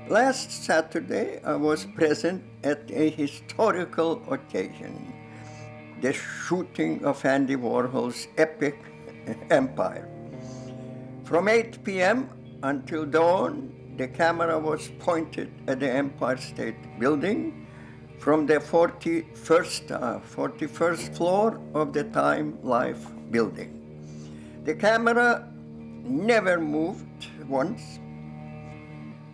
Last Saturday, I was present at a historical occasion, the shooting of Andy Warhol's epic Empire. From 8 p.m. until dawn, the camera was pointed at the Empire State Building from the 41st floor of the Time Life building. The camera never moved once.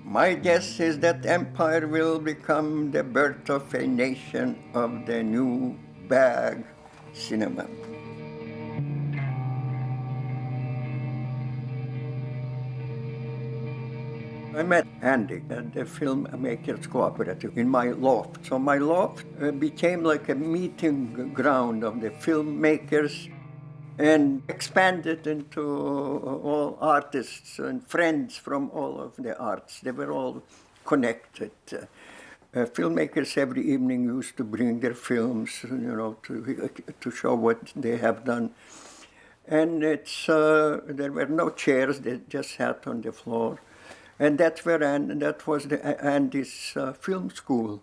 My guess is that Empire will become the birth of a nation of the new bag cinema. I met Andy at the Filmmakers Co-operative in my loft. So my loft became like a meeting ground of the filmmakers and expanded into all artists and friends from all of the arts. They were all connected. Filmmakers every evening used to bring their films, to show what they have done. And there were no chairs; they just sat on the floor. And that was Andy's film school.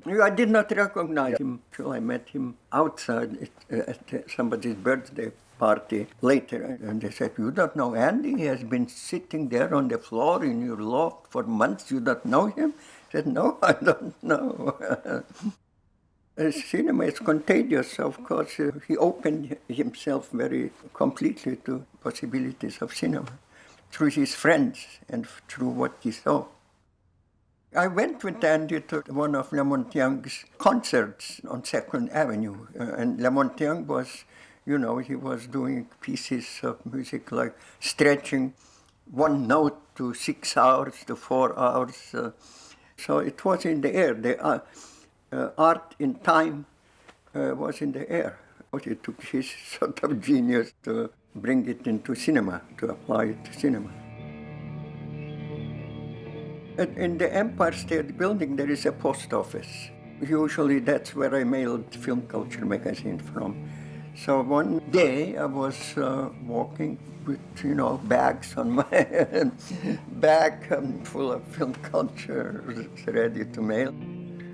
I did not recognize him until I met him outside at somebody's birthday party later. And they said, "You don't know Andy? He has been sitting there on the floor in your loft for months. You don't know him?" I said, "No, I don't know." Cinema is contagious, of course. He opened himself very completely to possibilities of cinema through his friends and through what he saw. I went with Andy to one of Lamontiang's concerts on 2nd Avenue. And Lamontiang was, he was doing pieces of music like stretching one note to 6 hours to 4 hours. So it was in the air. The art in time was in the air. He took his sort of genius to bring it into cinema, to apply it to cinema. In the Empire State Building, there is a post office. Usually that's where I mailed Film Culture magazine from. So one day I was walking with, bags on my back full of Film Culture, ready to mail.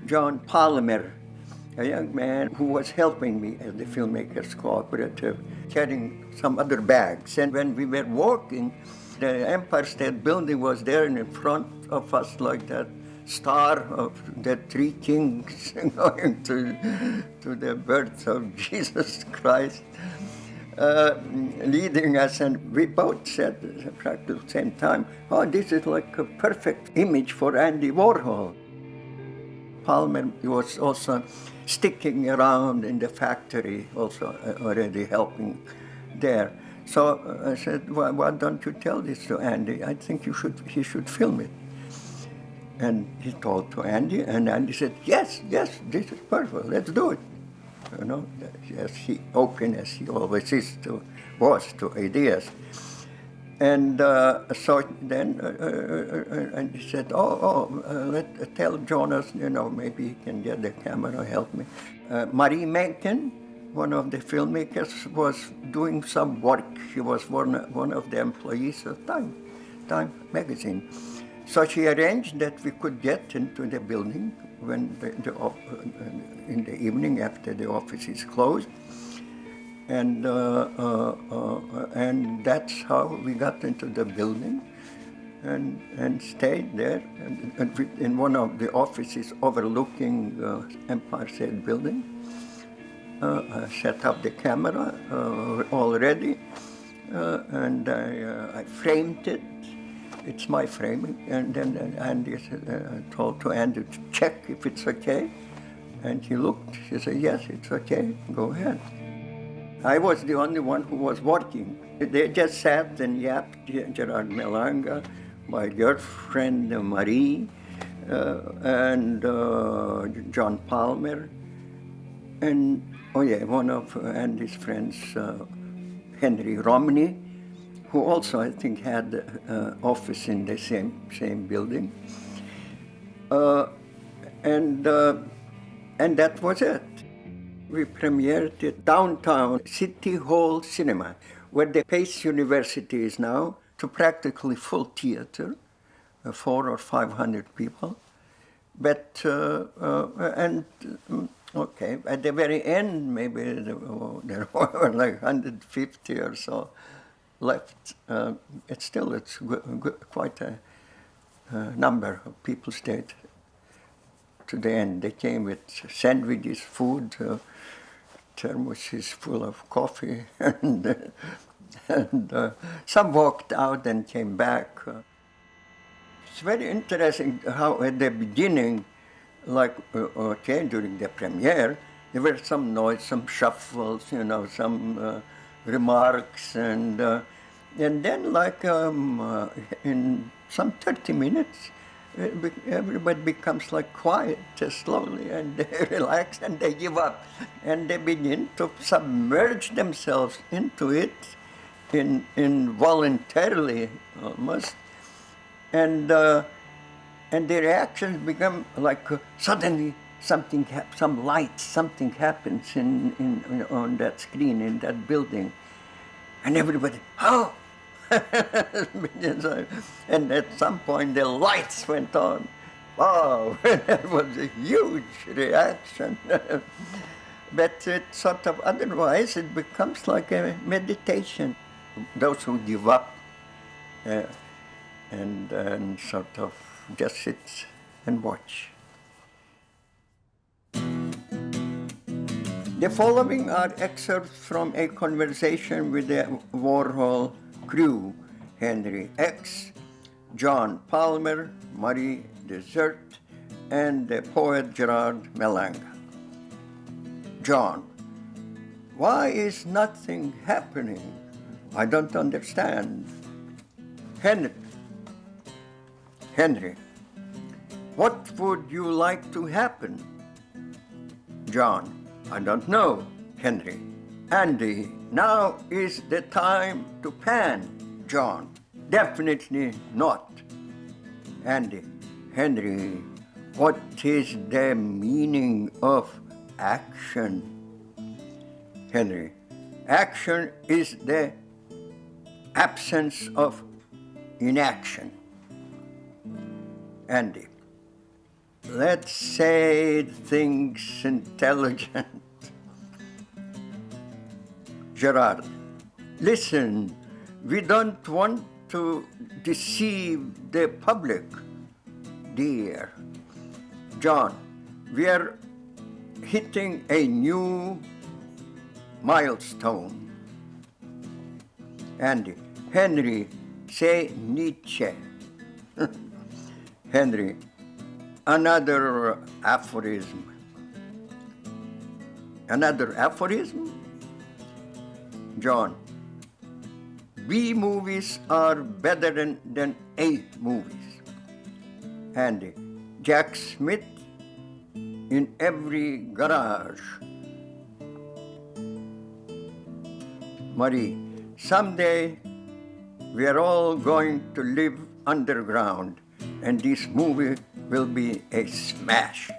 John Palmer, a young man who was helping me at the Filmmakers Co-operative, carrying some other bags. And when we were walking, the Empire State Building was there in front of us like that star of the three kings going to the birth of Jesus Christ, leading us. And we both said at the same time, "Oh, this is like a perfect image for Andy Warhol." Palmer was also sticking around in the factory, also already helping there. So I said, why don't you tell this to Andy? I think he should film it. And he told to Andy, and Andy said, yes, this is perfect, let's do it. As he open as he always was to ideas. And so then and he said, tell Jonas, maybe he can get the camera, help me. Marie Menken, one of the filmmakers, was doing some work. She was one of the employees of Time magazine. So she arranged that we could get into the building when in the evening after the office is closed. And that's how we got into the building and stayed there. And in one of the offices overlooking Empire State Building. I set up the camera already, and I framed it. It's my framing. And then Andy told to Andy to check if it's okay. And he looked. He said, "Yes, it's okay. Go ahead." I was the only one who was working. They just sat and yapped. Gerard Melanga, my girlfriend Marie, and John Palmer, and one of Andy's friends, Henry Romney, who also I think had an office in the same building, and that was it. We premiered it downtown City Hall Cinema, where the Pace University is now, to practically full theater, 400 or 500 people. But, okay, at the very end, maybe there were like 150 or so left. It's quite a number of people stayed to the end. They came with sandwiches, food, thermoses full of coffee, and some walked out and came back. It's very interesting how at the beginning, like, during the premiere, there were some noise, some shuffles, some remarks, and then, like, in some 30 minutes, everybody becomes like quiet slowly, and they relax and they give up, and they begin to submerge themselves into it involuntarily almost, and the reactions become like suddenly something happens on that screen in that building, and everybody, oh. And at some point the lights went on. Wow, that was a huge reaction. But it sort of, otherwise it becomes like a meditation. Those who give up and sort of just sit and watch. The following are excerpts from a conversation with the Warhol crew: Henry X, John Palmer, Marie Desert, and the poet Gerard Malanga. John: why is nothing happening? I don't understand. Henry: what would you like to happen? John: I don't know, Henry. Andy: now is the time to pan. John: definitely not. Andy: Henry, what is the meaning of action? Henry: action is the absence of inaction. Andy: let's say things intelligent. Gerard: listen, we don't want to deceive the public, dear. John: we are hitting a new milestone. Andy: Henry, say Nietzsche. Henry: another aphorism. Another aphorism? John: B movies are better than A movies. Andy: Jack Smith in every garage. Marie: someday we are all going to live underground and this movie will be a smash.